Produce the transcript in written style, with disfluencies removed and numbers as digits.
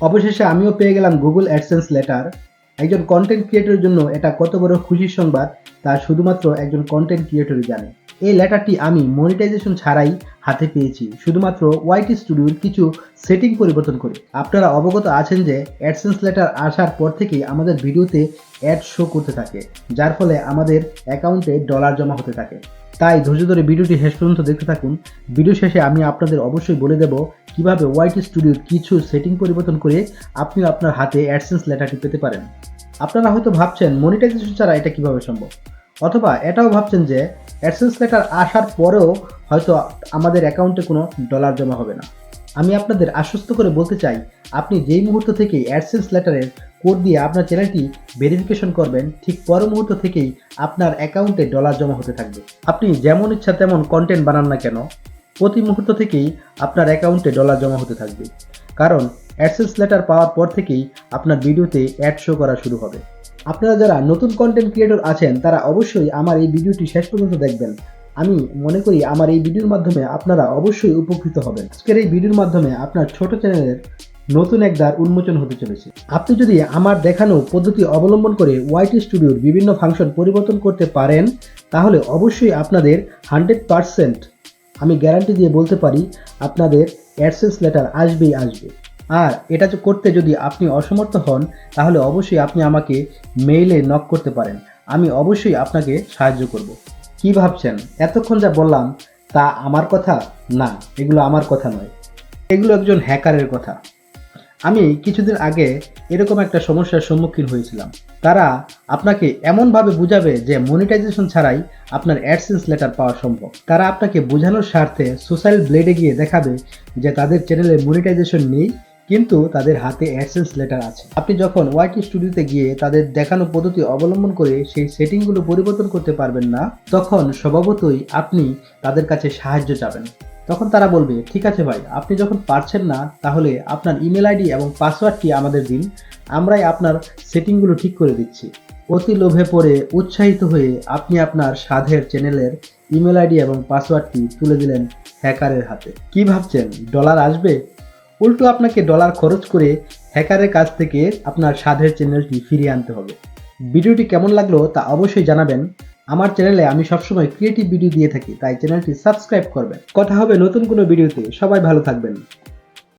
অবশেষে আমিও পেয়ে গেলাম গুগল অ্যাডসেন্স লেটার। একজন কন্টেন্ট ক্রিয়েটরের জন্য এটা কত বড় খুশির সংবাদ তা শুধুমাত্র একজন কন্টেন্ট ক্রিয়েটরই জানে। এই লেটারটি আমি মনিটাইজেশন ছাড়াই হাতে পেয়েছি, শুধুমাত্র ওয়াইটি স্টুডিওর কিছু সেটিং পরিবর্তন করে। আপনারা অবগত আছেন যে অ্যাডসেন্স লেটার আসার পর থেকেই আমাদের ভিডিওতে অ্যাড শো করতে থাকে, যার ফলে আমাদের অ্যাকাউন্টে ডলার জমা হতে থাকে। তাই ধৈর্য ধরে ভিডিওটি শেষ পর্যন্ত দেখতে থাকুন। ভিডিও শেষে আমি আপনাদের অবশ্যই বলে দেব কিভাবে ওয়াইটি স্টুডিওর কিছু সেটিং পরিবর্তন করে আপনি আপনার হাতে অ্যাডসেন্স লেটারটি পেতে পারেন। আপনারা হয়তো ভাবছেন মনিটাইজেশন ছাড়া এটা কিভাবে সম্ভব, অথবা এটাও ভাবছেন যে অ্যাডসেন্স লেটার আসার পরেও হয়তো আমাদের অ্যাকাউন্টে কোনো ডলার জমা হবে না। আমি আপনাদের আশ্বস্ত করে বলতে চাই, আপনি যেই মুহূর্ত থেকেই অ্যাডসেন্স লেটারের কোড দিয়ে আপনার চ্যানেলটি ভেরিফিকেশন করবেন, ঠিক পর মুহূর্ত থেকেই আপনার অ্যাকাউন্টে ডলার জমা হতে থাকবে। আপনি যেমন ইচ্ছা তেমন কন্টেন্ট বানান না কেন, প্রতি মুহূর্ত থেকেই আপনার অ্যাকাউন্টে ডলার জমা হতে থাকবে, কারণ অ্যাডসেন্স লেটার পাওয়ার পর থেকেই আপনার ভিডিওতে অ্যাড শো করা শুরু হবে। আপনারা যারা নতুন কন্টেন্ট ক্রিয়েটর আছেন তারা অবশ্যই আমার এই ভিডিওটি শেষ পর্যন্ত দেখবেন। আমি মনে করি আমার এই ভিডিওর মাধ্যমে আপনারা অবশ্যই উপকৃত হবেন। আজকের এই ভিডিওর মাধ্যমে আপনার ছোট চ্যানেলের নতুন এক দ্বার উন্মোচন হতে চলেছে। আপনি যদি আমার দেখানো পদ্ধতি অবলম্বন করে ওয়াইটি স্টুডিওর বিভিন্ন ফাংশন পরিবর্তন করতে পারেন, তাহলে অবশ্যই আপনাদের 100% আমি গ্যারান্টি দিয়ে বলতে পারি আপনাদের অ্যাডসেন্স লেটার আসবেই আসবে। আর এটা করতে যদি আপনি অসমর্থ হন, তাহলে অবশ্যই আপনি আমাকে মেইলে নক করতে পারেন। আমি অবশ্যই আপনাকে সাহায্য করব। কি ভাবছেন এতক্ষণ যা বললাম তা আমার কথা? না, এগুলো আমার কথা নয়, এগুলো একজন হ্যাকারের কথা। আমি কিছুদিন আগে এরকম একটা সমস্যার সম্মুখীন হয়েছিলাম। তারা আপনাকে এমনভাবে বুঝাবে যে মনিটাইজেশন ছাড়াই আপনার অ্যাডসেন্স লেটার পাওয়া সম্ভব। তারা আপনাকে বোঝানোর স্বার্থে সোশ্যাল ব্লেডে গিয়ে দেখাবে যে তাদের চ্যানেলে মনিটাইজেশন নেই, কিন্তু তাদের হাতে অ্যাডসেন্স লেটার আছে। আপনি যখন ওয়াইটি স্টুডিওতে গিয়ে তাদের দেখানো পদ্ধতি অবলম্বন করে সেই সেটিংগুলো পরিবর্তন করতে পারবেন না, তখন স্বভাবতই আপনি তাদের কাছে সাহায্য চাবেন। তখন তারা বলবে, ঠিক আছে ভাই, আপনি যখন পারছেন না তাহলে আপনার ইমেল আইডি এবং পাসওয়ার্ডটি আমাদের দিন, আমরাই আপনার সেটিংগুলো ঠিক করে দিচ্ছি। অতি লোভে পড়ে উৎসাহিত হয়ে আপনি আপনার সাধের চ্যানেলের ইমেল আইডি এবং পাসওয়ার্ডটি তুলে দিলেন হ্যাকারের হাতে। কি ভাবছেন ডলার আসবে? উল্টো আপনাকে ডলার খরচ করে হ্যাকারের কাছ থেকে আপনার সাধের চ্যানেলটি ফিরিয়ে আনতে হবে। ভিডিওটি কেমন লাগলো তা অবশ্যই জানাবেন। আমার চ্যানেলে আমি সবসময় ক্রিয়েটিভ ভিডিও দিয়ে থাকি, তাই চ্যানেলটি সাবস্ক্রাইব করবেন। কথা হবে নতুন কোনো ভিডিওতে। সবাই ভালো থাকবেন।